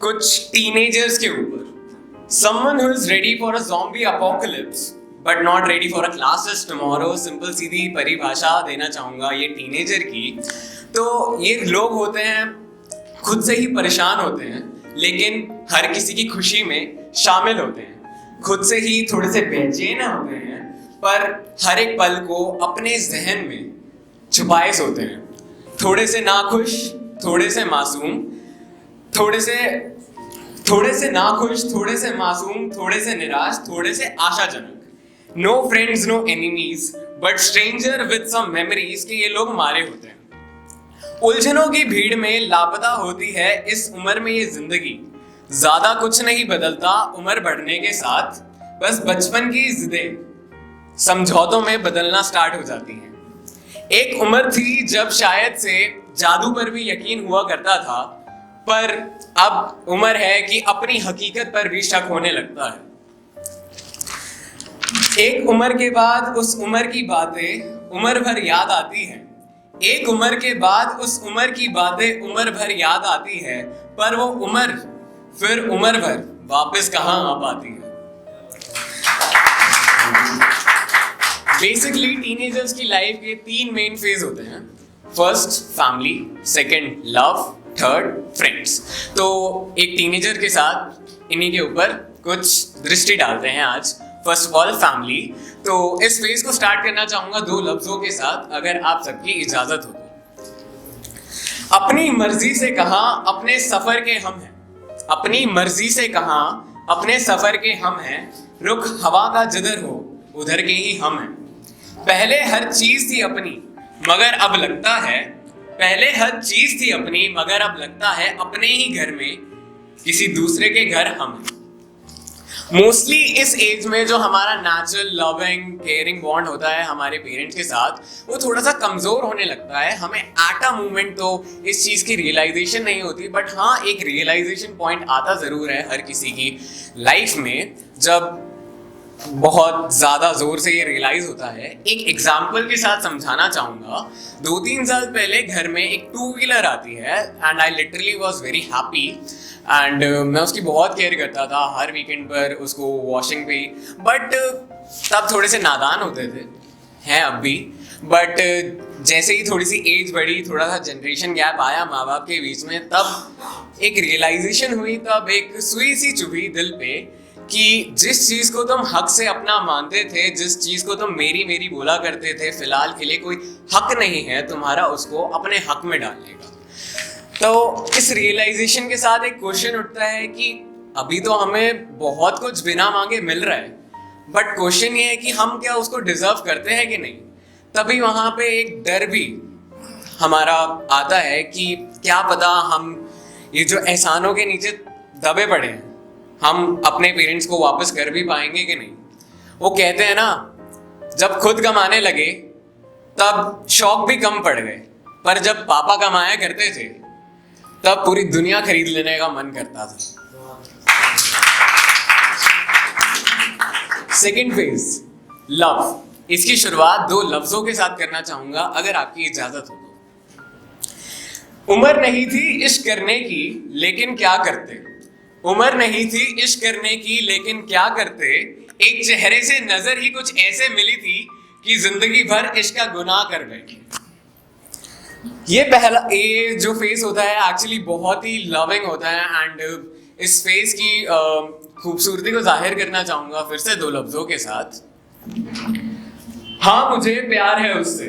कुछ टीनेजर्स के ऊपर। Someone who is ready for a zombie apocalypse but not ready for a classes tomorrow। Simple सीधी परिभाषा देना चाहूँगा ये टीनेजर की। तो ये लोग होते हैं खुद से ही परेशान होते हैं, लेकिन हर किसी की खुशी में शामिल होते हैं। खुद से ही थोड़े से बेचैन होते हैं, पर हर एक पल को अपने जहन में छुपाए सोते हैं। थोड़े से नाखुश, थोड़े से मासूम, थोड़े से नाखुश, थोड़े से मासूम, थोड़े से निराश, थोड़े से आशाजनक। No friends no enemies but stranger with some memories के ये लोग मारे होते हैं। उलझनों की भीड़ में लापता होती है इस उम्र में ये जिंदगी। ज्यादा कुछ नहीं बदलता उम्र बढ़ने के साथ, बस बचपन की जिदें समझौतों में बदलना स्टार्ट हो जाती हैं। एक उम्र थी जब शायद से जादू पर भी यकीन हुआ करता था, पर अब उम्र है कि अपनी हकीकत पर भी शक होने लगता है। एक उम्र के बाद उस उम्र की बातें उम्र भर याद आती हैं। एक उम्र के बाद उस उम्र की बातें उम्र भर याद आती है, पर वो उम्र फिर उम्र भर वापस कहाँ आ पाती है। बेसिकली टीनेजर्स की लाइफ के 3 मेन फेज होते हैं। First family, second love, third friends. तो एक टीनेजर के साथ इन्हीं के ऊपर कुछ दृष्टि डालते हैं आज। First of all family. तो इस फेज को स्टार्ट करना चाहूंगा 2 लफ्जों के साथ, अगर आप सबकी इजाजत हो तो। अपनी मर्जी से कहां अपने सफर के हम हैं। अपनी मर्जी से कहां अपने सफर के हम हैं। रुख हवा का जिधर हो उधर के ही हम हैं। पहले हर चीज थी अपनी, मगर अब लगता है पहले हर चीज थी अपनी, मगर अब लगता है अपने ही घर में किसी दूसरे के घर हम हैं। मोस्टली इस एज में जो हमारा नेचुरल लविंग केयरिंग बॉन्ड होता है हमारे पेरेंट्स के साथ, वो थोड़ा सा कमजोर होने लगता है। हमें एट अ मोमेंट तो इस चीज की रियलाइजेशन नहीं होती, बट हाँ एक रियलाइजेशन पॉइंट आता जरूर है हर किसी की लाइफ में, जब बहुत ज्यादा जोर से ये रियलाइज होता है। एक एग्जाम्पल के साथ समझाना चाहूंगा। 2-3 साल पहले घर में एक 2 व्हीलर आती है and I literally was very happy and मैं उसकी बहुत केयर करता था, हर वीकेंड पर उसको वॉशिंग पे। बट तब थोड़े से नादान होते थे, हैं अब भी, बट जैसे ही थोड़ी सी एज बढ़ी, थोड़ा सा जनरेशन गैप आया माँ बाप के बीच में, तब एक रियलाइजेशन हुई, तब एक सुई सी चुभी दिल पे कि जिस चीज को तुम हक से अपना मानते थे, जिस चीज को तुम मेरी मेरी बोला करते थे, फिलहाल के लिए कोई हक नहीं है तुम्हारा उसको अपने हक में डालने का। तो इस रियलाइजेशन के साथ एक क्वेश्चन उठता है कि अभी तो हमें बहुत कुछ बिना मांगे मिल रहा है, बट क्वेश्चन ये है कि हम क्या उसको डिजर्व करते हैं कि नहीं। तभी वहां पे एक डर भी हमारा आता है कि क्या पता हम ये जो एहसानों के नीचे दबे पड़े हैं, हम अपने पेरेंट्स को वापस कर भी पाएंगे कि नहीं। वो कहते हैं ना, जब खुद कमाने लगे तब शौक भी कम पड़ गए, पर जब पापा कमाया करते थे तब पूरी दुनिया खरीद लेने का मन करता था। Second phase love. इसकी शुरुआत 2 लफ्जों के साथ करना चाहूंगा, अगर आपकी इजाजत हो तो। उम्र नहीं थी इश्क करने की, लेकिन क्या करते। उम्र नहीं थी इश्क करने की, लेकिन क्या करते। एक चेहरे से नजर ही कुछ ऐसे मिली थी कि जिंदगी भर इश्क का गुनाह कर बैठे। ये जो फेस होता है एक्चुअली बहुत ही लविंग होता है एंड इस फेस की खूबसूरती को जाहिर करना चाहूंगा फिर से 2 लफ्जों के साथ। हाँ मुझे प्यार है उससे,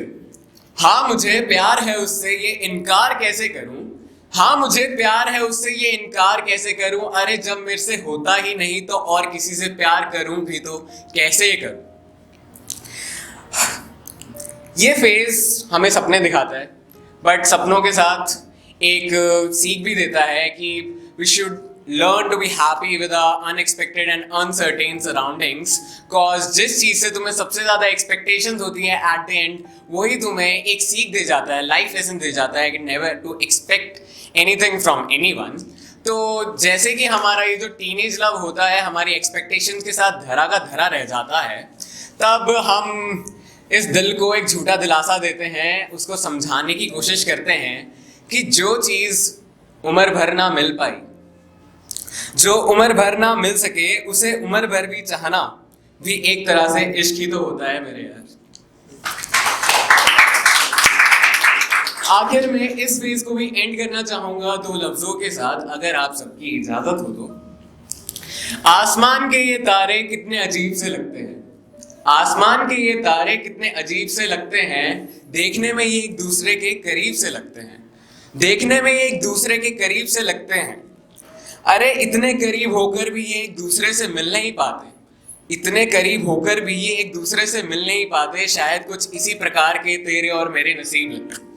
हाँ मुझे प्यार है उससे, ये इनकार कैसे करूं। हाँ मुझे प्यार है उससे, ये इनकार कैसे करूं। अरे जब मेरे से होता ही नहीं तो और किसी से प्यार करूं भी तो कैसे करूं। ये फेज हमें सपने दिखाता है, बट सपनों के साथ एक सीख भी देता है कि we should learn to be happy with the unexpected and uncertain surroundings, cause जिस चीज से तुम्हें सबसे ज्यादा expectations होती है at the end, वही तुम्हें एक सीख दे जाता है, लाइफ लेसन दे जाता है कि never to expect anything from anyone। तो जैसे कि हमारा ये जो टीनेज लव होता है हमारी एक्सपेक्टेशंस के साथ धरा का धरा रह जाता है, तब हम इस दिल को एक झूठा दिलासा देते हैं, उसको समझाने की कोशिश करते हैं कि जो चीज़ उम्र भर ना मिल पाई, जो उम्र भर ना मिल सके उसे उम्र भर भी चाहना भी एक तरह से इश्क ही तो होता है मेरे यार। आखिर में इस फेज को भी एंड करना चाहूंगा दो लफ्जों के साथ, अगर आप सबकी इजाजत हो तो। आसमान के ये तारे कितने अजीब से लगते हैं, आसमान के ये तारे कितने अजीब से लगते हैं, देखने में ये एक दूसरे के करीब से लगते हैं, देखने में ये एक दूसरे के करीब से लगते हैं। अरे इतने करीब होकर भी ये एक दूसरे से मिल नहीं पाते, इतने करीब होकर भी ये एक दूसरे से मिल नहीं पाते, शायद कुछ इसी प्रकार के तेरे और मेरे नसीब लगते।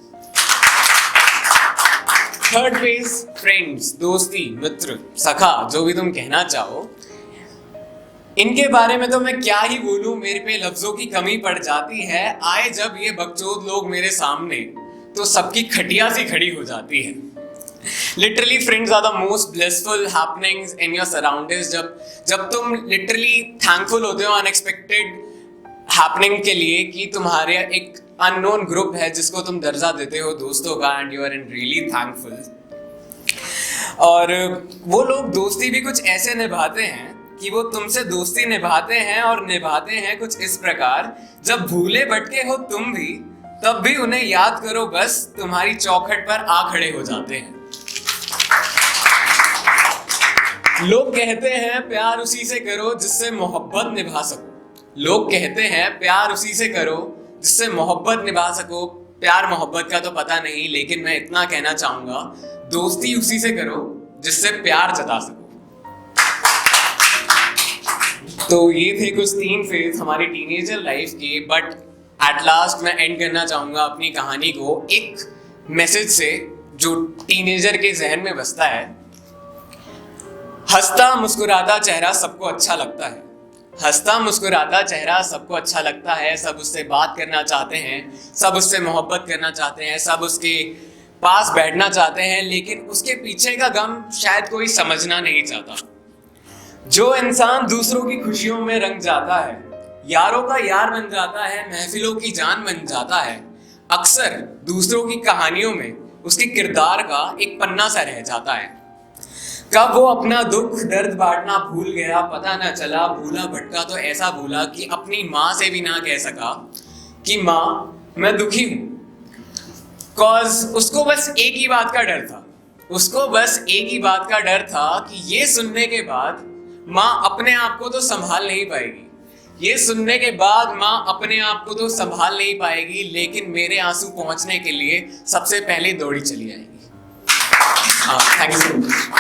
थर्ड फेज, फ्रेंड्स, दोस्ती, मित्र, सखा, जो भी तुम कहना चाहो। इनके बारे में तो मैं क्या ही बोलूं, मेरे पे लफ्जों की कमी पड़ जाती है। आए जब ये बकचोद लोग मेरे सामने तो सबकी खटिया सी खड़ी हो जाती है। Literally friends are the most blessful happenings in your surroundings. जब तुम लिटरली थैंकफुल होते हो अनएक्सपेक्टेड हैपनिंग के लिए कि तुम्हारे एक अननोन ग्रुप है जिसको तुम दर्जा देते हो दोस्तों का, and you are in really thankful. और वो लोग दोस्ती भी कुछ ऐसे निभाते हैं कि वो तुमसे दोस्ती निभाते हैं और निभाते हैं कुछ इस प्रकार, जब भूले भटके हो तुम भी तब भी उन्हें याद करो, बस तुम्हारी चौखट पर आ खड़े हो जाते हैं। लोग कहते हैं प्यार उसी से करो जिससे मोहब्बत निभा सको, लोग कहते हैं प्यार उसी से करो जिससे मोहब्बत निभा सको। प्यार मोहब्बत का तो पता नहीं, लेकिन मैं इतना कहना चाहूंगा, दोस्ती उसी से करो जिससे प्यार जता सको। तो ये थे कुछ 3 फेज हमारी टीनेजर लाइफ के, बट एट लास्ट मैं एंड करना चाहूंगा अपनी कहानी को एक मैसेज से जो टीनेजर के जहन में बसता है। हंसता मुस्कुराता चेहरा सबको अच्छा लगता है, हंसता मुस्कुराता चेहरा सबको अच्छा लगता है, सब उससे बात करना चाहते हैं, सब उससे मोहब्बत करना चाहते हैं, सब उसके पास बैठना चाहते हैं, लेकिन उसके पीछे का गम शायद कोई समझना नहीं चाहता। जो इंसान दूसरों की खुशियों में रंग जाता है, यारों का यार बन जाता है, महफिलों की जान बन जाता है, अक्सर दूसरों की कहानियों में उसके किरदार का एक पन्ना सा रह जाता है। कब वो अपना दुख दर्द बांटना भूल गया पता ना चला, भूला भटका तो ऐसा भूला कि अपनी माँ से भी ना कह सका कि माँ मैं दुखी हूँ। कॉज उसको बस एक ही बात का डर था, उसको बस एक ही बात का डर था कि ये सुनने के बाद माँ अपने आप को तो संभाल नहीं पाएगी, ये सुनने के बाद माँ अपने आप को तो संभाल नहीं पाएगी, लेकिन मेरे आंसू पहुंचने के लिए सबसे पहले दौड़ी चली आएगी। Thank you so much.